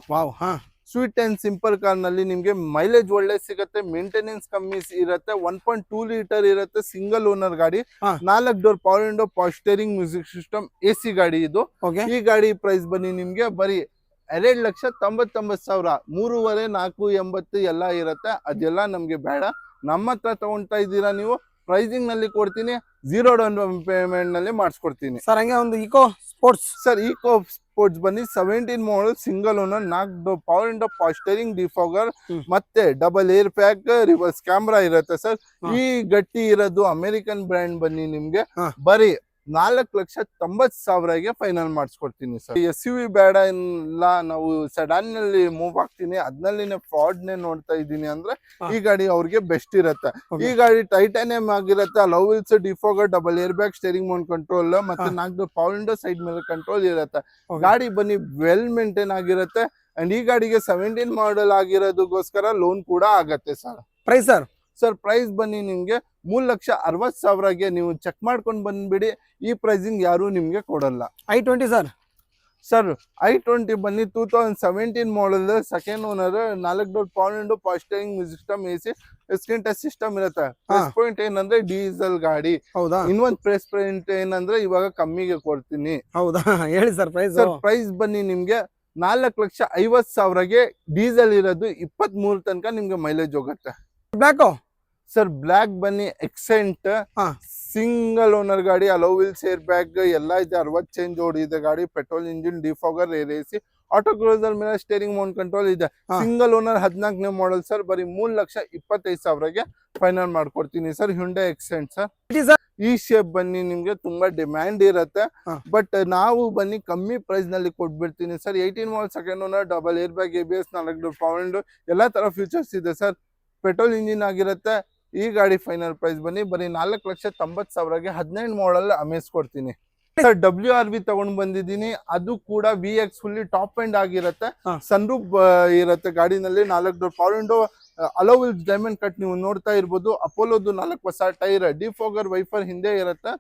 ಸ್ವೀಟ್ ಅಂಡ್ ಸಿಂಪಲ್ ಕಾರ್ ನಲ್ಲಿ ನಿಮ್ಗೆ ಮೈಲೇಜ್ ಒಳ್ಳೆ ಸಿಗುತ್ತೆ, ಮೇಂಟೆನೆನ್ಸ್ ಕಮ್ಮಿ ಇರುತ್ತೆ, 1.2 ಲೀಟರ್ ಇರುತ್ತೆ, ಸಿಂಗಲ್ ಓನರ್ ಗಾಡಿ, 4 door power window, ಪಾಸ್ಟರಿಂಗ್, music system, AC ಗಾಡಿ ಇದು. ಈ ಗಾಡಿ ಪ್ರೈಸ್ ಬನ್ನಿ ನಿಮ್ಗೆ ಬರೀ 2,99,000, 3.5, 4.80 ಎಲ್ಲ ಇರುತ್ತೆ. ಅದೆಲ್ಲ ನಮ್ಗೆ ಬೇಡ, ನಮ್ಮ ಹತ್ರ ತಗೊಂತಾ ಇದ್ದೀರಾ ನೀವು, ಪ್ರೈಸಿಂಗ್ ನಲ್ಲಿ ಕೊಡ್ತೀನಿ, 0 ಡೌನ್ ಪೇಮೆಂಟ್ ನಲ್ಲಿ ಮಾಡಿಸ್ಕೊಡ್ತೀನಿ ಸರ್. ಹಂಗೆ ಒಂದು Eco Sports sir. Eco Sports ಬನ್ನಿ 17 model single owner, 4 power window, power steering, defogger, ಮತ್ತೆ double air bag, reverse camera ಇರುತ್ತೆ ಸರ್. ಈ ಗಟ್ಟಿ ಇರೋದು ಅಮೆರಿಕನ್ ಬ್ರ್ಯಾಂಡ್ ಬನ್ನಿ ನಿಮ್ಗೆ ಬರೀ 4,90,000ಗೆ ಫೈನಲ್ ಮಾಡಿಸ್ಕೊಡ್ತೀನಿ ಸರ್. ಎಸ್ ಯು ವಿ ಬೇಡ ಇಲ್ಲ, ನಾವು ಸೆಡಾನ್ ನಲ್ಲಿ ಮೂವ್ ಆಗ್ತೀನಿ, ಅದ್ನಲ್ಲಿನೇ ಫ್ರಾಡ್ ನೇ ನೋಡ್ತಾ ಇದ್ದೀನಿ ಅಂದ್ರೆ ಈ ಗಾಡಿ ಅವ್ರಿಗೆ ಬೆಸ್ಟ್ ಇರುತ್ತೆ. ಈ ಗಾಡಿ ಟೈಟಾನಿಯಂ ಆಗಿರುತ್ತೆ, hello wheels, defogger, double air bag, steering mount control ಮತ್ತೆ 4 power window, side mirror control ಇರುತ್ತೆ. ಗಾಡಿ ಬನ್ನಿ ವೆಲ್ ಮೇಂಟೈನ್ ಆಗಿರುತ್ತೆ. ಅಂಡ್ ಈ ಗಾಡಿಗೆ 17 ಮಾಡೆಲ್ ಆಗಿರೋದಕ್ಕೋಸ್ಕರ ಲೋನ್ ಕೂಡ ಆಗತ್ತೆ sir. Price sir? Sir price ಬನ್ನಿ ನಿಮ್ಗೆ 3,60,000ಗೆ ನೀವು ಚೆಕ್ ಮಾಡ್ಕೊಂಡು ಬಂದ್ಬಿಡಿ. ಈ ಪ್ರೈಸಿಂಗ್ ಯಾರು ನಿಮ್ಗೆ ಕೊಡಲ್ಲ. i20 sir? ಸರ್ i20 ಬನ್ನಿ 2017 model, second owner, 4 door power window, power steering, music system, AC, screen touch system ಇರುತ್ತೆ. ಪ್ಲಸ್ ಪಾಯಿಂಟ್ ಏನಂದ್ರೆ ಡೀಸೆಲ್ ಗಾಡಿ. ಹೌದಾ? ಇನ್ನೊಂದ್ ಪ್ಲಸ್ ಪಾಯಿಂಟ್ ಏನಂದ್ರೆ ಇವಾಗ ಕಮ್ಮಿಗೆ ಕೊಡ್ತೀನಿ. ಹೌದಾ? ಹೇಳಿ ಸರ್ ಪ್ರೈಸ್. ಸರ್ ಪ್ರೈಸ್ ಬನ್ನಿ ನಿಮ್ಗೆ 4,50,000ಗೆ ಡೀಸೆಲ್ ಇರೋದು 23 ತನಕ ನಿಮ್ಗೆ ಮೈಲೇಜ್ ಹೋಗುತ್ತೆ. ಬ್ಲಾಕ್ ಸರ್ ಬ್ಲಾಕ್ ಬನ್ನಿ ಎಕ್ಸೆಂಟ್, ಸಿಂಗಲ್ ಓನರ್ ಗಾಡಿ, ಅಲೋ ವೀಲ್ಸ್, ಏರ್ ಬ್ಯಾಗ್ ಎಲ್ಲ ಇದೆ, 60 ಚೇಂಜ್ ಓಡಿದೆ ಗಾಡಿ, petrol engine, defogger, air AC, auto cruiser ಮೇಲೆ ಸ್ಟೇರಿಂಗ್ ಮೌಂಟ್ ಕಂಟ್ರೋಲ್ ಇದೆ. ಸಿಂಗಲ್ ಓನರ್ 14ನೇ ಮಾಡೆಲ್ ಸರ್. ಬರೀ 3,25,000ಗೆ ಫೈನಲ್ ಮಾಡ್ಕೊಡ್ತೀನಿ ಸರ್. Hyundai Xcent sir. ಈ ಶೇಪ್ ಬನ್ನಿ ನಿಮ್ಗೆ ತುಂಬಾ ಡಿಮ್ಯಾಂಡ್ ಇರುತ್ತೆ, ಬಟ್ ನಾವು ಬನ್ನಿ ಕಮ್ಮಿ ಪ್ರೈಸ್ ನಲ್ಲಿ ಕೊಟ್ಬಿಡ್ತೀನಿ sir. 18 model, second owner, double air bag, ABS, 4 power window, ಎಲ್ಲಾ ತರ ಫೀಚರ್ಸ್ ಇದೆ ಸರ್. ಪೆಟ್ರೋಲ್ ಇಂಜಿನ್ ಆಗಿರುತ್ತೆ. ಈ ಗಾಡಿ ಫೈನಲ್ ಪ್ರೈಸ್ ಬನ್ನಿ ಬರೀ 4,90,000ಗೆ 18 ಮಾಡೆಲ್ ಅಮೇಸ್ ಕೊಡ್ತೀನಿ ಸರ್. WRV ತಗೊಂಡ್ ಬಂದಿದ್ದೀನಿ, ಅದು ಕೂಡ VX ಫುಲ್ಲಿ ಟಾಪ್ ಎಂಡ್ ಆಗಿರುತ್ತೆ. ಸನ್ರೂಫ್ ಇರುತ್ತೆ ಗಾಡಿನಲ್ಲಿ, 4 door power window, hello wheels diamond cut ನೀವು ನೋಡ್ತಾ ಇರ್ಬೋದು. ಅಪೋಲೋದು 4 ಹೊಸ ಟೈರ್, ಡಿಫೋಗರ್ ವೈಫರ್ ಹಿಂದೆ ಇರುತ್ತೆ,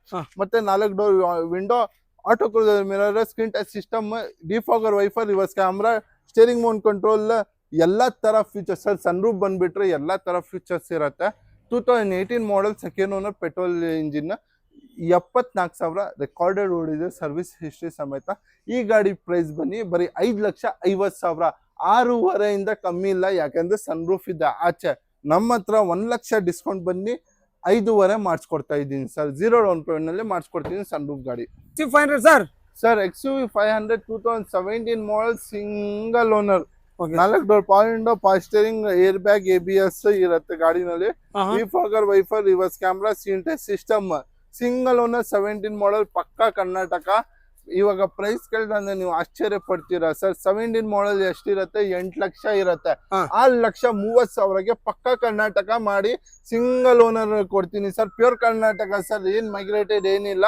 ಮತ್ತೆ 4 door window, auto cruiser mirror, screen touch system, defogger wiper, reverse camera, steering mount control, ಎಲ್ಲಾ ತರ ಫೀಚರ್ಸ್ ಸರ್. ಸನ್ರೂಫ್ ಬಂದ್ಬಿಟ್ರೆ ಎಲ್ಲಾ ತರ ಫೀಚರ್ಸ್ ಇರುತ್ತೆ. 2018 model, second owner, petrol engine, 74,000 recorded ಓಡಿದೆ ಸರ್ವಿಸ್ ಹಿಸ್ಟ್ರಿ ಸಮೇತ. ಈ ಗಾಡಿ ಪ್ರೈಸ್ ಬನ್ನಿ ಬರೀ 5,50,000. 6.5 ಕಮ್ಮಿ ಇಲ್ಲ, ಯಾಕಂದ್ರೆ ಸನ್ರೂಫ್ ಇದೆ ಆಚೆ. ನಮ್ಮ ಹತ್ರ 1 ಲಕ್ಷ ಡಿಸ್ಕೌಂಟ್ ಬನ್ನಿ 5.5 ಮಾಡಿಸ್ಕೊಡ್ತಾ ಇದ್ದೀನಿ ಸರ್. 0 ಡೌನ್ ಪೇಮೆಂಟ್ ನಲ್ಲಿ ಮಾಡಿಸ್ಕೊಡ್ತೀನಿ ಸನ್ರೂಫ್ ಗಾಡಿ. XUV500 sir? Sir XUV 500 2017 model, single owner, 4 door power window, power steering, air bag, ABS ಇರುತ್ತೆ ಗಾಡಿನಲ್ಲಿ, defogger wiper, reverse camera, screen touch system, single owner, 17 model, ಪಕ್ಕಾ ಕರ್ನಾಟಕ. ಇವಾಗ ಪ್ರೈಸ್ ಕೇಳಿದ್ರೆ ನೀವು ಆಶ್ಚರ್ಯ ಪಡ್ತೀರಾ ಸರ್. 17 ಮಾಡೆಲ್ ಎಷ್ಟಿರುತ್ತೆ? 8 ಲಕ್ಷ ಇರುತ್ತೆ. 6,30,000ಗೆ ಪಕ್ಕಾ ಕರ್ನಾಟಕ ಮಾಡಿ ಸಿಂಗಲ್ ಓನರ್ ಕೊಡ್ತೀನಿ ಸರ್. ಪ್ಯೂರ್ ಕರ್ನಾಟಕ ಸರ್, ಏನ್ ಮೈಗ್ರೇಟೆಡ್ ಏನಿಲ್ಲ.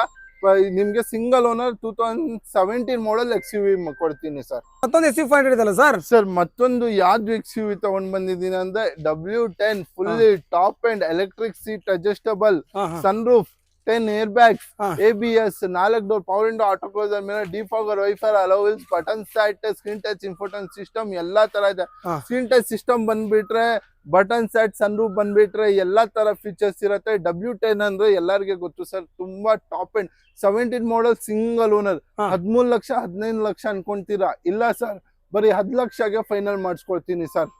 ನಿಮ್ಗೆ ಸಿಂಗಲ್ ಓನರ್ 2017 ಮಾಡೆಲ್ XUV ಕೊಡ್ತೀನಿ ಸರ್. ಮತ್ತೊಂದು XUV500 ಇದಲ್ಲ ಸರ್? ಸರ್ ಮತ್ತೊಂದು ಯಾವ್ದು XUV ತಗೊಂಡ್ ಬಂದಿದ್ದೀನಿ ಅಂದ್ರೆ W10 fully top and electric seat adjustable, sunroof, 10 air bags, ABS, 4 door power window, auto closer ಮೇಲೆ, defogger wiper, alloy wheels, button set, screen touch infotainment system, ಎಲ್ಲಾ ತರ ಇದೆ. ಸ್ಕ್ರೀನ್ ಟಚ್ ಸಿಸ್ಟಮ್ ಬಂದ್ಬಿಟ್ರೆ, ಬಟನ್ ಸೆಟ್, ಸನ್ರೂಫ್ ಬಂದ್ಬಿಟ್ರೆ ಎಲ್ಲಾ ತರ features ಇರುತ್ತೆ. W10 ಅಂದ್ರೆ ಎಲ್ಲರಿಗೆ ಗೊತ್ತು ಸರ್, ತುಂಬಾ top and 17 model, single owner. 13 lakh 15 lakh ಅನ್ಕೊಂತೀರಾ? ಇಲ್ಲ ಸರ್, ಬರೀ 10 ಲಕ್ಷಗೆ ಫೈನಲ್ ಮಾಡಿಸ್ಕೊಳ್ತೀನಿ ಸರ್.